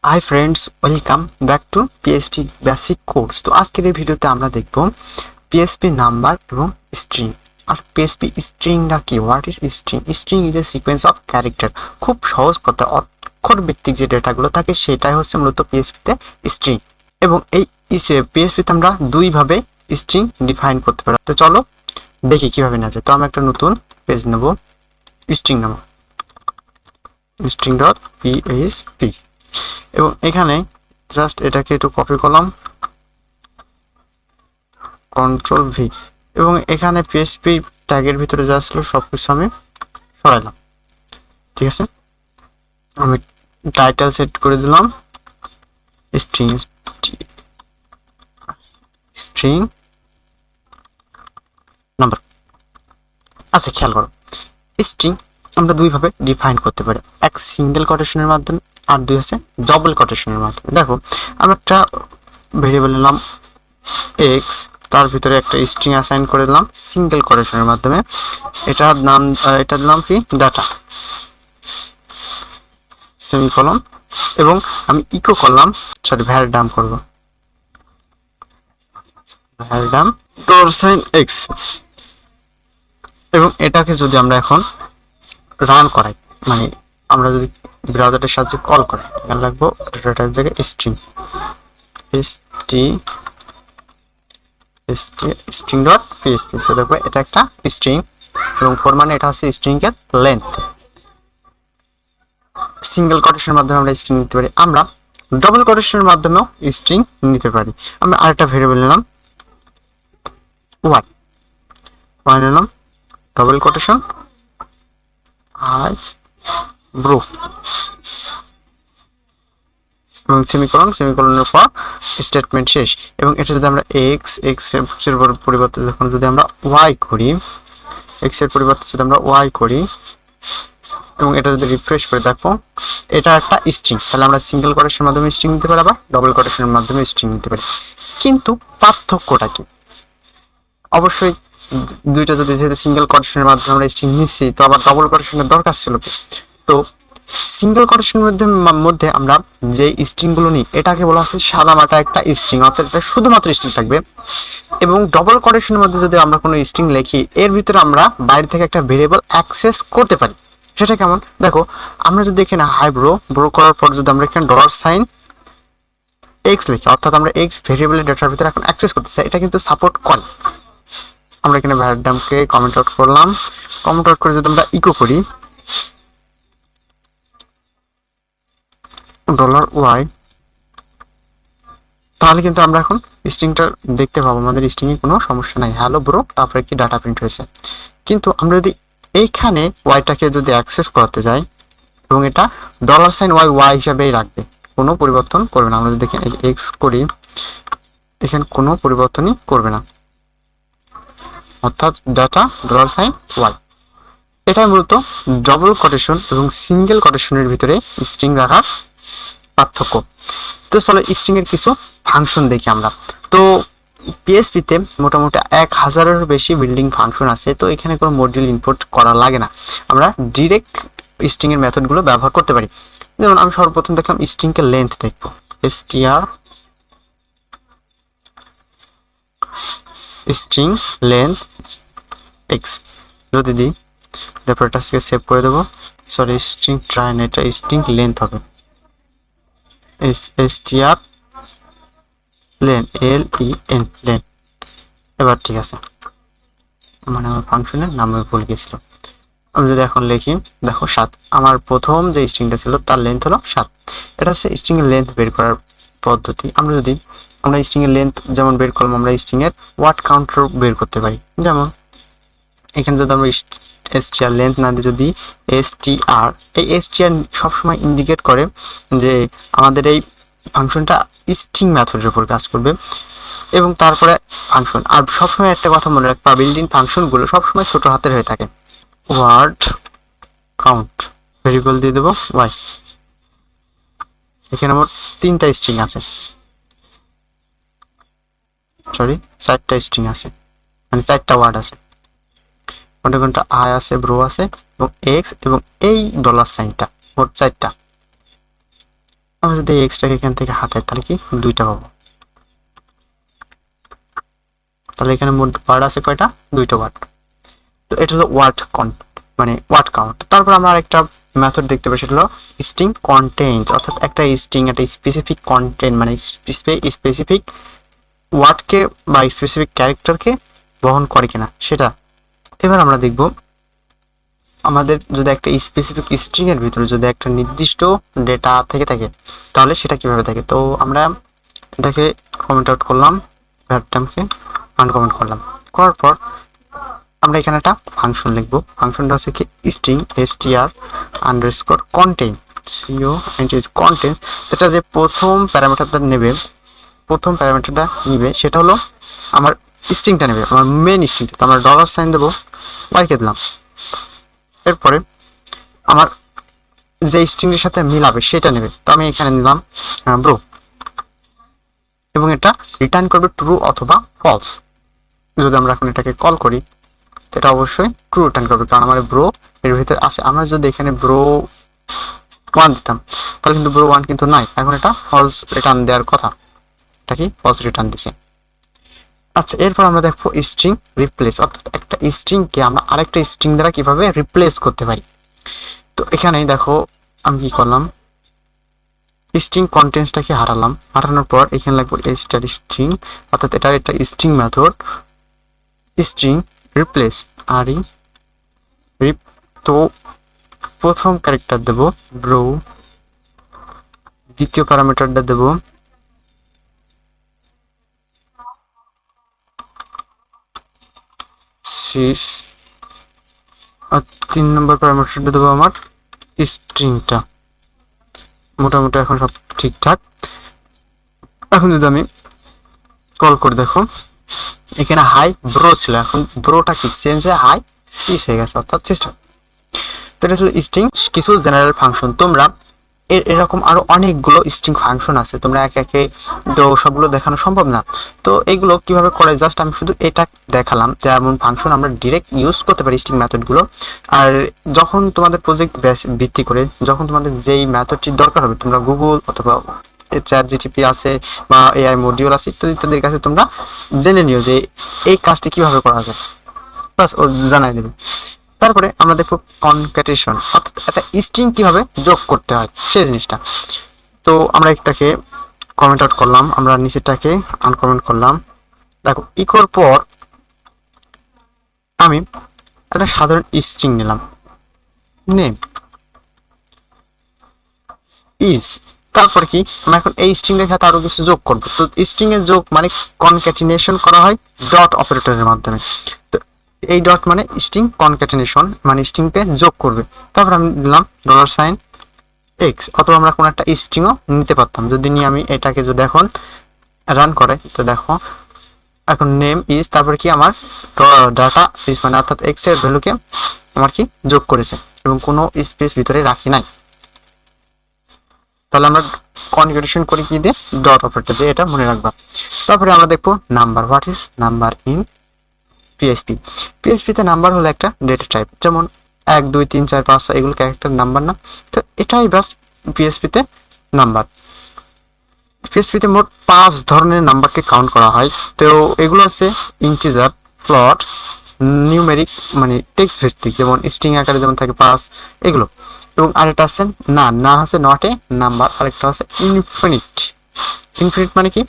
Hi friends, welcome back to PSP basic course. তো আজকের এই ভিডিওতে আমরা দেখব পিএসপি নাম্বার এবং স্ট্রিং। আর পিএসপি স্ট্রিংটা কি? What is string? String is a sequence of character. খুব সহজ কথা, অক্ষর ভিত্তিক যে ডেটাগুলো থাকে সেটাই হচ্ছে মূলত পিএসপিতে স্ট্রিং। এবং এই পিএসপিতে আমরা দুইভাবে স্ট্রিং ডিফাইন করতে পারি। তো চলো দেখি কিভাবে না যায়। তো আমি একটা নতুন পেজ নেব, স্ট্রিং নেব, স্ট্রিং ডট পিএসপি। এবং এখানে জাস্ট এটাকে একটু কপি করলাম, কন্ট্রোল ভি, এবং এখানে পিএসপি ট্যাগের ভিতরে যা ছিল সবকিছু আমি সরাইলাম। ঠিক আছে, আমি টাইটেল সেট করে দিলাম স্ট্রিং, স্ট্রিং নাম্বার। আচ্ছা, খেয়াল করো, স্ট্রিং আমরা দুইভাবে ডিফাইন করতে পারি, এক সিঙ্গেল কোটেশনের মাধ্যমে আর দুই হচ্ছে ডবল কোটেশনের মাধ্যমে। দেখো, আমরা একটা ভেরিয়েবল নিলাম এক্স, তার ভিতরে একটা স্ট্রিং অ্যাসাইন করে দিলাম সিঙ্গেল কোটেশনের মাধ্যমে। এটার নাম, এটা দিলাম কি ডাটা, সেমিকলন, এবং আমি ইকো করলাম, ভ্যার ডাম করব, ভ্যার ডাম $সাইন এক্স। এবং এটাকে যদি আমরা এখন রান করাই, মানে আমরা যদি ব্রাউজারের সাহায্যে কল করি, এখানে লাগবো ডাটার জায়গায় স্ট্রিং, স্ট্রিং ডট পিএসপি। তো দেখবো এটা একটা স্ট্রিং, এবং ফোর মানে এটা হচ্ছে স্ট্রিং এর লেন্থ। সিঙ্গেল কোটেশনের মাধ্যমে আমরা স্ট্রিং নিতে পারি, আমরা ডবল কোটেশনের মাধ্যমেও স্ট্রিং নিতে পারি। আমরা আরেকটা ভেরিয়েবল নিলাম ওয়াই, ওয়াই নিলাম ডবল কোটেশন আই ব্রো, এবং সেমিকলন, সেমিকলনের পর স্টেটমেন্ট শেষ। এবং এটা যদি আমরা এক্স এর পরিবর্তে যখন যদি আমরা ওয়াই করি, এক্স এর পরিবর্তে যদি আমরা ওয়াই করি, এবং এটা যদি রিফ্রেশ করে দেখো এটা একটা স্ট্রিং, তাহলে আমরা সিঙ্গেল কোটেশনের মাধ্যমে স্ট্রিং নিতে পারি, আবার ডবল কোটেশনের মাধ্যমে স্ট্রিং নিতে পারি। কিন্তু পার্থক্যটা কি? অবশ্যই দুইটা যদি যেহেতু সিঙ্গেল কোটেশনের মাধ্যমে আমরা স্ট্রিং নিচ্ছি, তো আবার ডবল কোটেশনের দরকার ছিল কি? তো সিঙ্গেল কোটেশনের মধ্যে আমরা যে স্ট্রিংগুলো নিই এটাকে বলা হচ্ছে সাদামাটা একটা স্ট্রিং, অর্থাৎ এটা শুধুমাত্র স্ট্রিং থাকবে। এবং ডবল কোটেশনের মধ্যে যদি আমরা কোনো স্ট্রিং লিখি, এর ভিতরে আমরা বাইরে থেকে একটা ভেরিয়েবল অ্যাক্সেস করতে পারি। সেটা কেমন? দেখো, আমরা যদি এখানে হাই ব্রো করার পর যদি আমরা এখানে $সাইন এক্স লিখি, অর্থাৎ আমরা এক্স ভেরিয়েবলের ডেটার ভিতরে এখন অ্যাক্সেস করতে চাই, এটা কিন্তু সাপোর্ট করে। আমরা এখানে ভ্যারডামকে কমেন্ট আউট করলাম, কমেন্ট আউট করে যদি আমরা ইকো করি $ওয়াই, তাহলে কিন্তু আমরা এখন স্ট্রিংটা দেখতে পাবো, আমাদের স্ট্রিং এ কোনো সমস্যা নাই, হ্যালো ব্রো, তারপরে কি ডাটা প্রিন্ট হয়েছে। কিন্তু আমরা যদি এইখানে ওয়াইটাকে যদি অ্যাক্সেস করাতে যাই, এবং এটা $সাইন ওয়াই ওয়াই হিসাবেই রাখবে, কোনো পরিবর্তন করবে না। আমরা যদি দেখেন এক্স করি, এখানে কোনো পরিবর্তনই করবে না, অর্থাৎ ডাটা $সাইন ওয়াই। এটাই মূলত ডবল কোটেশন এবং সিঙ্গেল কোটেশনের ভিতরে স্ট্রিং রাখার পার্থক্য। তো চলো স্ট্রিং এর কিছু ফাংশন দেখি আমরা। তো পিএসপিতে মোটামুটি 1000-এর বেশি বিল্ডিং ফাংশন আছে, তো এখানে কোনো মডিউল ইনপুট করা লাগে না, আমরা ডিরেক্ট স্ট্রিং এর মেথডগুলো ব্যবহার করতে পারি। যেমন আমি সর্বপ্রথম দেখলাম স্ট্রিং এর লেন্থ দেখবো, স্ট্রিং লেন্থ এক্স যদি দিই, তারপর এটাকে সেভ করে দেবো। সরি, স্ট্রিং ট্রাইন, এটা স্ট্রিং লেন্থ হবে, str লেন, len লেন। এবার ঠিক আছে, মানে আমার ফাংশনের নাম আমি ভুলে গেছিলাম। আমি যদি এখন লিখি, দেখো 7, আমার প্রথম যে স্ট্রিংটা ছিল তার লেন্থ হলো 7। এটা হচ্ছে স্ট্রিং এর লেন্থ বের করার পদ্ধতি। আমরা স্ট্রিং এর লেন্থ যেমন বের করলাম, আমরা স্ট্রিং এর ওয়ার্ড কাউন্টার বের করতে পারি। যেমন এখানে যদি আমরা str লেন্থ না দিয়ে যদি str, এই str সবসময় ইন্ডিকেট করে যে আমাদের এই ফাংশনটা স্ট্রিং মেথডের উপর কাজ করবে। এবং তারপরে ফাংশন, আর সবসময় একটা কথা মনে রাখবা, বিল্ডিং ফাংশনগুলো সবসময় ছোট হাতের হয়ে থাকে। ওয়ার্ড কাউন্ট ভেরিয়েবল দিয়ে দেবো ওয়াই, এখানে আমার 3টা স্ট্রিং আছে, সরি 4টা স্ট্রিং আছে, মানে 4টা ওয়ার্ড আছে, কোনটা আই আছে, ব্রো আছে, এবং এক্স, এবং এই $সাইনটা, মোট 4টা। আমরা যদি এক্সটাকে এখান থেকে হাঁটাই তাহলে কি 2টা পাবো। তাহলে এখানে মোট ওয়ার্ড আছে কয়টা? 2টা ওয়ার্ড। তো এটা হলো ওয়ার্ড কাউন্ট, মানে ওয়ার্ড কাউন্ট। তারপর আমরা একটা মেথড দেখতে পাই, সেটা হলো স্ট্রিং কন্টেইনস, অর্থাৎ একটা স্ট্রিং একটা স্পেসিফিক কন্টেন্ট মানে স্পেসিফিক ওয়ার্ডকে বা স্পেসিফিক ক্যারেক্টারকে বহন করে কিনা সেটা। এবার আমরা দেখব আমাদের যদি একটা স্পেসিফিক স্ট্রিং এর ভিতরে যদি একটা নির্দিষ্ট ডেটা থেকে থাকে তাহলে সেটা কিভাবে থাকে। তো আমরা এটাকে কমেন্ট আউট করলাম, ভ্যারটামকে আনকমেন্ট করলাম, করার পর আমরা এখানে একটা ফাংশন লিখবো। ফাংশনটা হচ্ছে কি string str underscore contain content, যেটা যে প্রথম প্যারামিটারটা নেবে, প্রথম প্যারামিটারটা নিবে সেটা হলো আমার স্ট্রিংটা নেবে, আমার মেন স্ট্রিংটা। তো আমরা ডলার সাইন দেবো, ওয়াইকে দিলাম। এরপরে আমার যে স্ট্রিংয়ের সাথে মিলাবে সেটা নেবে। তো আমি এখানে নিলাম ব্রো, এবং এটা রিটার্ন করবে ট্রু অথবা ফলস। যদি আমরা এখন এটাকে কল করি এটা অবশ্যই ট্রু রিটার্ন করবে, কারণ আমার ব্রো এর ভিতরে আছে। আমরা যদি এখানে ব্রো 1 দিতাম তাহলে কিন্তু ব্রো 1 কিন্তু নাই, এখন এটা ফলস রিটার্ন দেওয়ার কথা, এটা কি ফলস রিটার্ন দিছে। আচ্ছা, এরপর আমরা দেখবো স্ট্রিং রিপ্লেস, অর্থাৎ একটা স্ট্রিংকে আমরা আরেকটা স্ট্রিং দ্বারা কিভাবে রিপ্লেস করতে পারি। তো এখানে দেখো আমি কি করলাম, স্ট্রিং কন্টেন্টসটাকে হারানোর পর এখানে লাগবে স্টার স্ট্রিং, অর্থাৎ এটা একটা স্ট্রিং মেথড স্ট্রিং রিপ্লেস আর রিপ। তো প্রথম ক্যারেক্টার দেব ব্রো, দ্বিতীয় প্যারামিটারটা দেব সিস, আর 3 নম্বর প্যারামিটারটা দেবো আমার স্ট্রিংটা। মোটামুটি এখন সব ঠিকঠাক। এখন যদি আমি কল করে দেখো এখানে হাই ব্রো ছিল, এখন ব্রোটা কি চেঞ্জ হয়ে হাই সিস হয়ে গেছে, অর্থাৎ সিস্টেম। তো এটা হলো স্ট্রিং কিছু জেনারেল ফাংশন। তোমরা এরকম আরো অনেকগুলো স্ট্রিং ফাংশন আছে, তোমরা একে একে তো সবগুলো দেখানো সম্ভব না। তো এইগুলো কিভাবে করে জাস্ট আমি শুধু এটা দেখালাম যে এমন ফাংশন আমরা ডিরেক্ট ইউজ করতে পারি স্ট্রিং মেথডগুলো। আর যখন তোমাদের প্রজেক্ট ভিত্তি করে যখন তোমাদের যেই মেথডটির দরকার হবে তোমরা গুগল অথবা চ্যাট জিটিপি আছে বা এআই মডিউল আছে ইত্যাদি ইত্যাদির কাছে তোমরা জেনে নিও যে এই কাজটি কিভাবে করা যায়, বাস ও জানাই দেবে। তারপরে আমরা দেখবো কনক্যাটেশন, অর্থাৎ একটা স্ট্রিং কিভাবে যোগ করতে হয় সেই জিনিসটা। তো আমরা একটাকে কমেন্ট আউট করলাম, আমরা নিচেরটাকে আনকমেন্ট করলাম। দেখো ইকোর পর আমি একটা সাধারণ স্ট্রিং নিলাম, নেম ইজ, তারপর কি আমরা এখন এই স্ট্রিং এর সাথে আরো কিছু যোগ করবো। তো স্ট্রিং এর যোগ মানে কনক্যাটিনেশন করা হয় ডট অপারেটরের মাধ্যমে। তো এই ডট মানে স্ট্রিং কনক্যাটিনেশন, মানে স্ট্রিংকে যোগ করবে। তারপর আমি দিলাম ডলার সাইন এক্স, অথবা আমরা কোনো একটা স্ট্রিংও নিতে পারতাম। যদি নিয়ে আমি এটাকে যদি এখন রান করে তো দেখো এখন নেম ইজ, তারপর কি আমার ডাটা ইজ মানে অর্থাৎ এক্স এর ভ্যালুকে আমার কি যোগ করেছে এবং কোনো স্পেস ভিতরে রাখি নাই। তাহলে আমরা কনক্যাটিনেশন করি কি দিয়ে, ডট অপারেটর দিয়ে, এটা মনে রাখবা। তারপরে আমরা দেখবো number, what is number in PHP. পিএইচপিতে নাম্বার হলো একটা ডেটা টাইপ, যেমন 1 2 3 4 5 6 এগুলো ক্যারেক্টার নাম্বার না। তো এটাই বাস পিএইচপিতে নাম্বার। পিএইচপিতে মোট 5 ধরনের নাম্বারকে কাউন্ট করা হয়। তো এগুলো আছে ইন্টিজার, ফ্লোট, নিউমেরিক মানে টেক্সট ভিত্তিক, যেমন স্ট্রিং আকারে যেমন থাকে 5 এগুলো। এবং আরেকটা আছে না আছে নট এ নাম্বার, আরেকটা আছে ইনফিনিট। ইনফিনিট মানে কি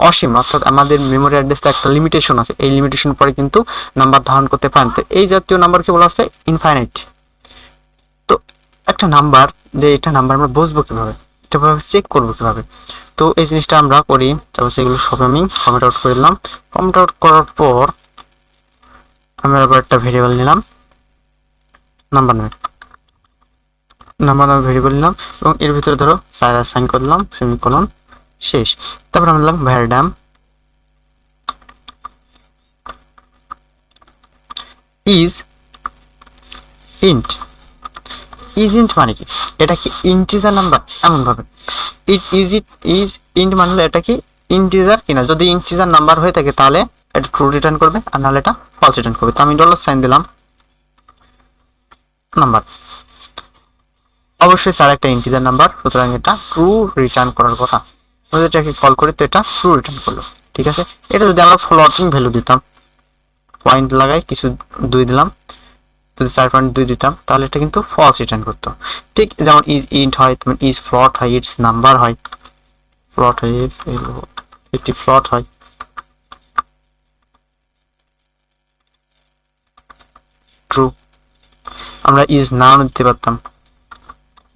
অসীম, অর্থাৎ আমাদের মেমোরি অ্যাড্রেসটা একটা লিমিটেশন আছে, এই লিমিটেশন পরে কিন্তু নাম্বার ধারণ করতে পারেন। তো এই জাতীয় নাম্বারকে বলা আছে ইনফাইনাইট। তো একটা নাম্বার যে এটা নাম্বার আমরা বুঝবো কিভাবে, এটা চেক করবো কিভাবে, তো এই জিনিসটা আমরা করি। তারপর সেগুলো সব আমি কমেন্ট আউট করে দিলাম। কমেন্ট আউট করার পর আমরা আবার একটা ভেরিয়েবল নিলাম নাম্বার নামে ভেরিয়েবল নিলাম এবং এর ভিতরে ধরো 4 অ্যাসাইন করলাম, সেমিকোলন, শেষ। তারপর আমরা দিলাম ভ্যারডাম ইজ ইন্ট। ইজ ইন্ট মানে কি, এটা কি ইন্টিজার নাম্বার, এমন ভাবে ইজ ইন্ট মানে হলো এটা কি ইন্টিজার কিনা। যদি ইন্টিজার নাম্বার হয়ে থাকে তাহলে এটা ট্রু রিটার্ন করবে, আর নাহলে এটা ফলস রিটার্ন করবে। তো আমি ডলার সাইন দিলাম নাম্বার। অবশ্যই স্যার একটা ইন্টিজার নাম্বার, সুতরাং এটা ট্রু রিটার্ন করার কথা। আমরা এটাকে কল করি তো এটা ট্রু রিটার্ন করলো, ঠিক আছে। এটা যদি আমরা ফ্লোটিং ভ্যালু দিতাম, পয়েন্ট লাগাই কিছু 2 দিলাম, যদি 4.2 দিতাম তাহলে এটা কিন্তু ফলস রিটার্ন করতো। ঠিক যেমন ইজ ইন্ট হয়, তেমন ইজ ফ্লট হয়, ইটস নাম্বার হয়, ফ্লট হয়, একটি ফ্লট হয়, ট্রু। আমরা ইজ নাউন দিতে পারতাম,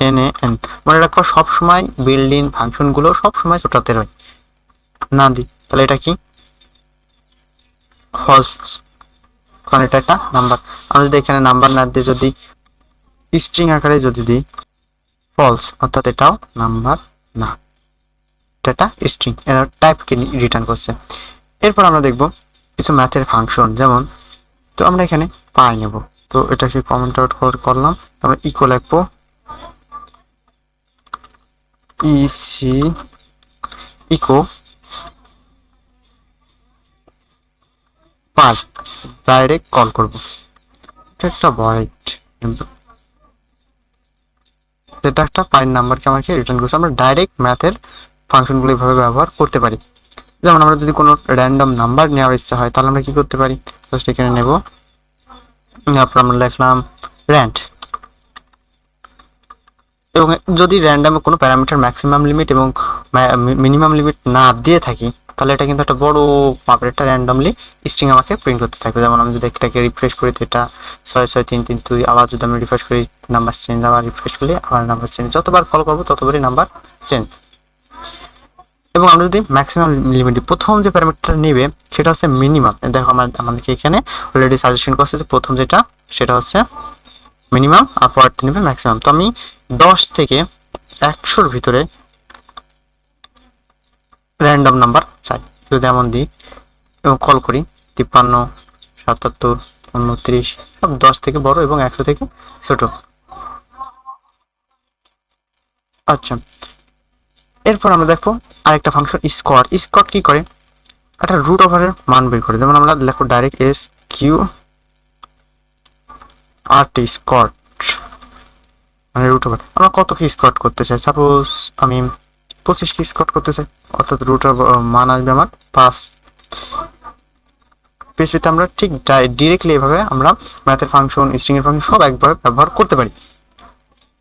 এন এ এন। মনে রাখবো সবসময় বিল্ডিং ফাংশনগুলো সবসময় ছোটাতে হয়, না দিই তাহলে এটা কি ফলস, কারণ এটা একটা নাম্বার। আমরা যদি এখানে নাম্বার না দিয়ে যদি স্ট্রিং আকারে যদি দিই ফলস, অর্থাৎ এটাও নাম্বার না, এটা স্ট্রিং, এরা টাইপকে রিটার্ন করছে। এরপর আমরা দেখব কিছু ম্যাথের ফাংশন, যেমন তো আমরা এখানে পাই নেব, তো এটাকে কমেন্ট আউট করলাম, আমরা ইকো লিখবো ইসি ইকো পাই, ডাইরেক্ট কল করব, এটা একটা ভয়েড, এটা একটা পাই নাম্বারকে আমাকে রিটার্ন করছে। আমরা ডাইরেক্ট ম্যাথের ফাংশনগুলো এইভাবে ব্যবহার করতে পারি। যেমন আমরা যদি কোনো র্যান্ডম নাম্বার নেওয়ার ইচ্ছা হয় তাহলে আমরা কি করতে পারি, জাস্ট এখানে নেব, তারপর আমরা লিখলাম র্যান্ড, এবং যদি র্যান্ডামে কোনো প্যারামিটার ম্যাক্সিমাম লিমিট এবং মিনিমাম লিমিট না দিয়ে থাকি তাহলে এটা কিন্তু একটা বড় মাপের একটা র্যান্ডমলি স্ট্রিং আমাকে প্রিন্ট করতে থাকবে। যেমন আমি যদি এটাকে রিফ্রেশ করি তো এটা 66332, আবার যদি আমি রিফ্রেশ করি নাম্বার চেঞ্জ, আবার রিফ্রেশ করলে আবার নাম্বার চেঞ্জ, যতবার কল করবো ততবারই নাম্বার চেঞ্জ। এবং আমরা যদি ম্যাক্সিমাম লিমিট দিই, প্রথম যে প্যারামিটারটা নেবে সেটা হচ্ছে মিনিমাম। দেখো আমাদেরকে এখানে অলরেডি সাজেশন করছে যে প্রথম যেটা সেটা হচ্ছে মিনিমাম, আর পরেরটা নেবে ম্যাক্সিমাম। তো আমি 10 থেকে 100-র ভিতরে র্যান্ডম নাম্বার চাই, যদি এমন দিই এবং কল করি 53, 77, 29 সব 10 থেকে বড় এবং 100 থেকে ছোট। আচ্ছা, এরপর আমরা দেখো আরেকটা ফাংশন স্কোয়ার। স্কোয়ার কি করে, একটা রুট ওভারের মান বের করে। যেমন আমরা লিখবো ডাইরেক্ট এস কিউ আর টি, স্কোয়ার মানে রুট ওভার। আমরা কত কি স্কোয়ার করতে চাই, সাপোজ আমি 25 কি স্কোয়ার করতে চাই, অর্থাৎ রুট মান আসবে আমার 5। পিএইচপিতে আমরা ঠিক ডিরেক্টলি এভাবে আমরা ম্যাথের ফাংশন, স্ট্রিং এর ফাংশন সব একবার ব্যবহার করতে পারি।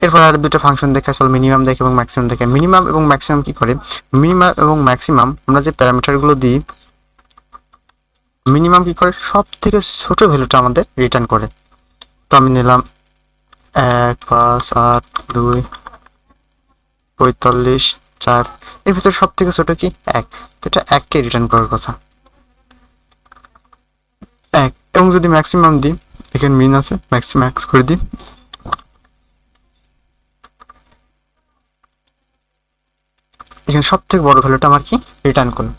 এরপর আর দুটো ফাংশন দেখা চল, মিনিমাম দেখে এবং ম্যাক্সিমাম দেখে। মিনিমাম এবং ম্যাক্সিমাম কি করে, মিনিমাম এবং ম্যাক্সিমাম আমরা যে প্যারামিটারগুলো দিই, মিনিমাম কি করে সব থেকে ছোট ভ্যালুটা আমাদের রিটার্ন করে। তো আমি নিলাম 1, 5, 8, 2, 45, 4, এর ভিতরে সব থেকে ছোট কি 1, এটা 1কে রিটার্ন করার কথা 1। এবং যদি ম্যাক্সিমাম দিই, এখানে মিন আছে, ম্যাক্স করে দিই, এখানে সব থেকে বড় ভ্যালুটা আমার কি রিটার্ন করলো।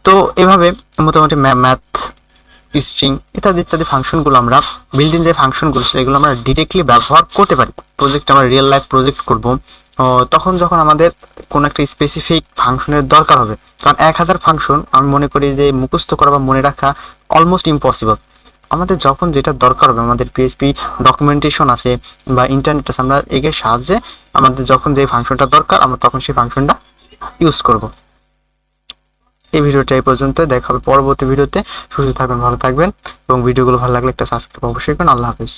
তো এভাবে মোটামুটি ম্যাথ, স্ট্রিং ইত্যাদি ইত্যাদি ফাংশনগুলো আমরা বিল্ডিং যে ফাংশনগুলো সেগুলো আমরা ডিরেক্টলি ব্যবহার করতে পারি। প্রজেক্ট আমরা রিয়েল লাইফ প্রজেক্ট করব, তখন যখন আমাদের কোনো একটা স্পেসিফিক ফাংশনের দরকার হবে, কারণ 1000 ফাংশন আমি মনে করি যে মুখস্থ করা বা মনে রাখা অলমোস্ট ইম্পসিবল। আমাদের যখন যেটা দরকার হবে, আমাদের পিএইচপি ডকুমেন্টেশন আছে বা ইন্টারনেট আছে, আমরা এর সাহায্যে আমাদের যখন যে ফাংশনটা দরকার আমরা তখন সেই ফাংশনটা ইউজ করব। এই ভিডিওটা এই পর্যন্ত, দেখা হবে পরবর্তী ভিডিওতে। সুস্থ থাকবেন, ভালো থাকবেন, এবং ভিডিওগুলো ভালো লাগলে একটা সাবস্ক্রাইব অবশ্যই করুন। আল্লাহ হাফেজ।